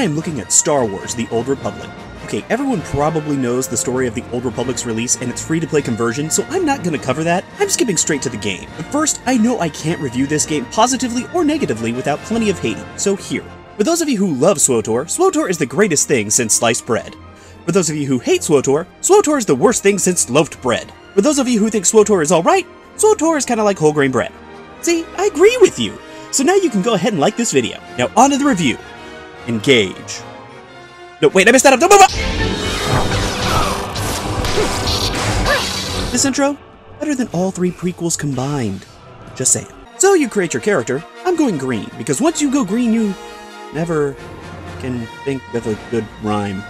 am looking at Star Wars: The Old Republic. Okay, everyone probably knows the story of the Old Republic's release and its free-to-play conversion, so I'm not gonna cover that. I'm skipping straight to the game. But first, I know I can't review this game positively or negatively without plenty of hating, so here. For those of you who love SWTOR, SWTOR is the greatest thing since sliced bread. For those of you who hate SWTOR, SWTOR is the worst thing since loafed bread. For those of you who think SWTOR is alright, SWTOR is kinda like whole grain bread. See, I agree with you! So now you can go ahead and like this video. Now on to the review. Engage. No, wait, I messed that up! Don't move up! This intro, better than all 3 prequels combined. Just saying. So you create your character. I'm going green, because once you go green, you never can think of a good rhyme.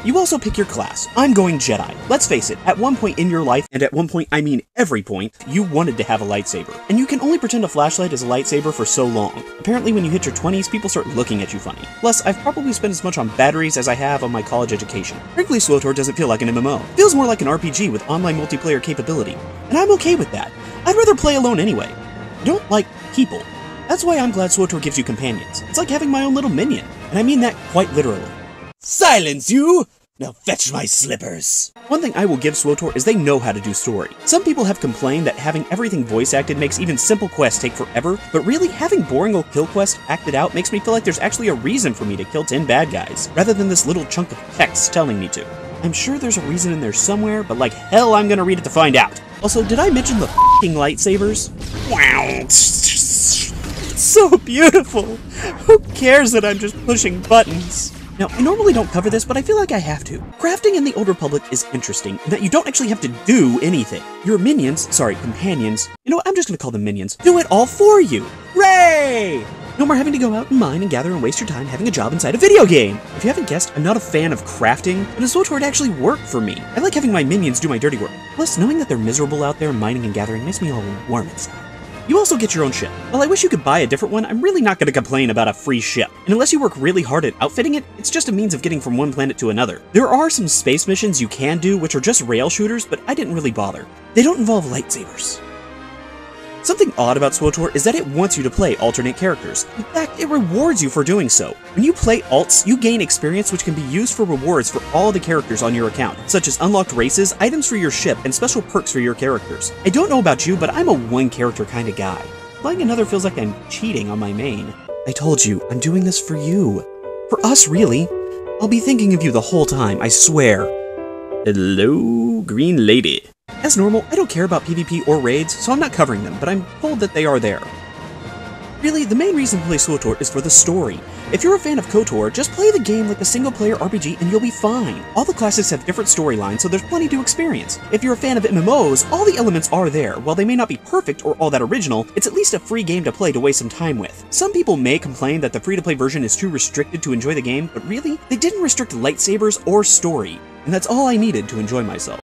You also pick your class. I'm going Jedi. Let's face it, at one point in your life, and at one point I mean every point, you wanted to have a lightsaber. And you can only pretend a flashlight is a lightsaber for so long. Apparently when you hit your 20s, people start looking at you funny. Plus, I've probably spent as much on batteries as I have on my college education. Frankly, SWTOR doesn't feel like an MMO. It feels more like an RPG with online multiplayer capability. And I'm okay with that. I'd rather play alone anyway. I don't like people. That's why I'm glad SWTOR gives you companions. It's like having my own little minion. And I mean that quite literally. Silence, you! Now fetch my slippers! One thing I will give SWTOR is they know how to do story. Some people have complained that having everything voice acted makes even simple quests take forever, but really, having boring old kill quests acted out makes me feel like there's actually a reason for me to kill 10 bad guys, rather than this little chunk of text telling me to. I'm sure there's a reason in there somewhere, but like hell I'm gonna read it to find out. Also, did I mention the f***ing lightsabers? Wow! It's so beautiful! Who cares that I'm just pushing buttons? Now, I normally don't cover this, but I feel like I have to. Crafting in the Old Republic is interesting, in that you don't actually have to do anything. Your companions, you know what, I'm just gonna call them minions, do it all for you! Hooray! No more having to go out and mine and gather and waste your time having a job inside a video game! If you haven't guessed, I'm not a fan of crafting, but in SWTOR it actually worked for me. I like having my minions do my dirty work. Plus, knowing that they're miserable out there mining and gathering makes me all warm inside. You also get your own ship. While I wish you could buy a different one, I'm really not going to complain about a free ship. And unless you work really hard at outfitting it, it's just a means of getting from one planet to another. There are some space missions you can do which are just rail shooters, but I didn't really bother. They don't involve lightsabers. Something odd about SWTOR is that it wants you to play alternate characters. In fact, it rewards you for doing so. When you play alts, you gain experience which can be used for rewards for all the characters on your account, such as unlocked races, items for your ship, and special perks for your characters. I don't know about you, but I'm a one-character kind of guy. Playing another feels like I'm cheating on my main. I told you, I'm doing this for you. For us, really. I'll be thinking of you the whole time, I swear. Hello, green lady. As normal, I don't care about PvP or raids, so I'm not covering them, but I'm told that they are there. Really, the main reason to play SWTOR is for the story. If you're a fan of KOTOR, just play the game like a single-player RPG and you'll be fine. All the classes have different storylines, so there's plenty to experience. If you're a fan of MMOs, all the elements are there. While they may not be perfect or all that original, it's at least a free game to play to waste some time with. Some people may complain that the free-to-play version is too restricted to enjoy the game, but really, they didn't restrict lightsabers or story. And that's all I needed to enjoy myself.